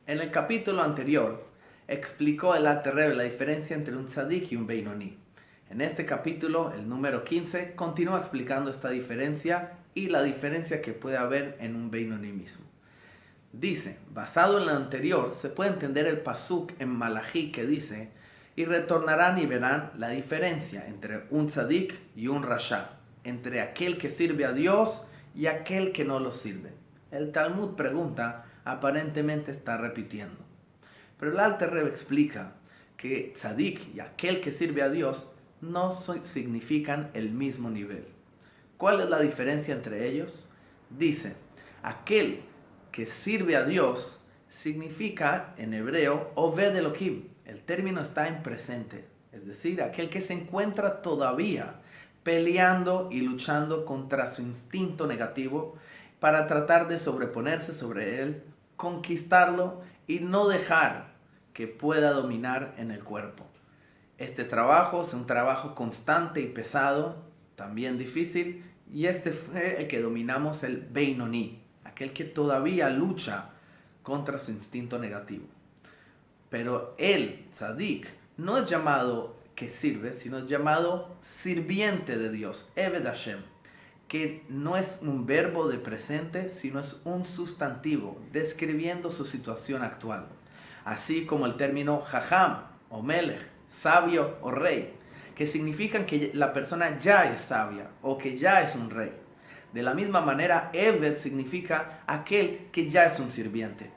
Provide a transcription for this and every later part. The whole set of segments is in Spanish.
En el capítulo anterior explicó el Alter Rebbe la diferencia entre un tzadik y un Beinoní. En este capítulo, el número 15, continúa explicando esta diferencia y la diferencia que puede haber en un Beinoní mismo. Dice, basado en lo anterior, se puede entender el pasuk en Malají que dice, y retornarán y verán la diferencia entre un tzadik y un rasha, entre aquel que sirve a Dios y aquel que no lo sirve. El Talmud pregunta, aparentemente está repitiendo. Pero el Alter Rebbe explica que tzadik y aquel que sirve a Dios no significan el mismo nivel. ¿Cuál es la diferencia entre ellos? Dice, aquel que sirve a Dios significa en hebreo Oved Elohim. El término está en presente, es decir, aquel que se encuentra todavía peleando y luchando contra su instinto negativo para tratar de sobreponerse sobre él, conquistarlo y no dejar que pueda dominar en el cuerpo. Este trabajo es un trabajo constante y pesado, también difícil, y este fue el que dominamos el Beinoní, aquel que todavía lucha contra su instinto negativo. Pero el tzadik no es llamado que sirve, sino es llamado sirviente de Dios, Eved Hashem, que no es un verbo de presente, sino es un sustantivo describiendo su situación actual. Así como el término jajam o melech, sabio o rey, que significan que la persona ya es sabia o que ya es un rey. De la misma manera, Eved significa aquel que ya es un sirviente.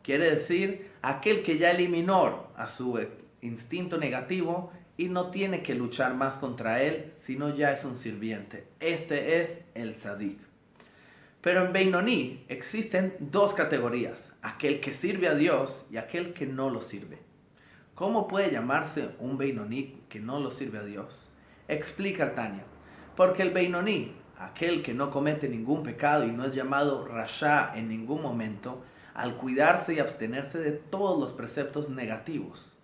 Quiere decir aquel que ya eliminó a su instinto negativo y no tiene que luchar más contra él, sino ya es un sirviente. Este es el tzadik. Pero en Beinoní existen dos categorías, aquel que sirve a Dios y aquel que no lo sirve. ¿Cómo puede llamarse un Beinoní que no lo sirve a Dios? Explica Tania, porque el Beinoní, aquel que no comete ningún pecado y no es llamado Rasha en ningún momento, al cuidarse y abstenerse de todos los preceptos negativos,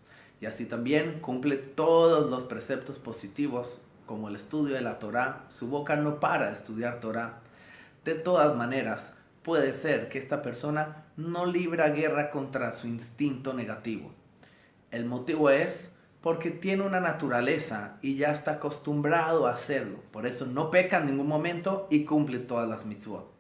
y así también cumple todos los preceptos positivos, como el estudio de la Torá, su boca no para de estudiar Torá. De todas maneras, puede ser que esta persona no libra guerra contra su instinto negativo. El motivo es porque tiene una naturaleza y ya está acostumbrado a hacerlo. Por eso no peca en ningún momento y cumple todas las mitzvot.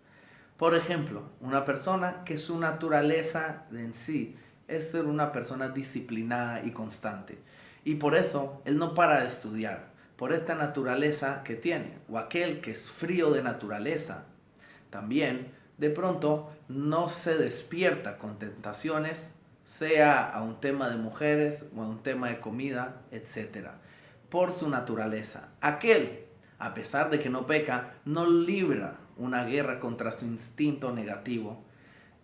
Por ejemplo, una persona que su naturaleza en sí es ser una persona disciplinada y constante. Y por eso él no para de estudiar, por esta naturaleza que tiene. O aquel que es frío de naturaleza, también de pronto no se despierta con tentaciones, sea a un tema de mujeres o a un tema de comida, etc. Por su naturaleza. Aquel, a pesar de que no peca, no libra una guerra contra su instinto negativo,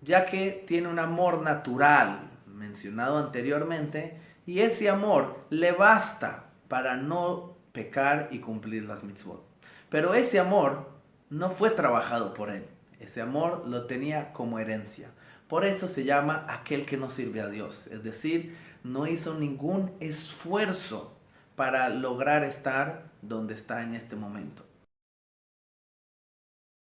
ya que tiene un amor natural, mencionado anteriormente, y ese amor le basta para no pecar y cumplir las mitzvot. Pero ese amor no fue trabajado por él, ese amor lo tenía como herencia. Por eso se llama aquel que no sirve a Dios, es decir, no hizo ningún esfuerzo para lograr estar donde está en este momento.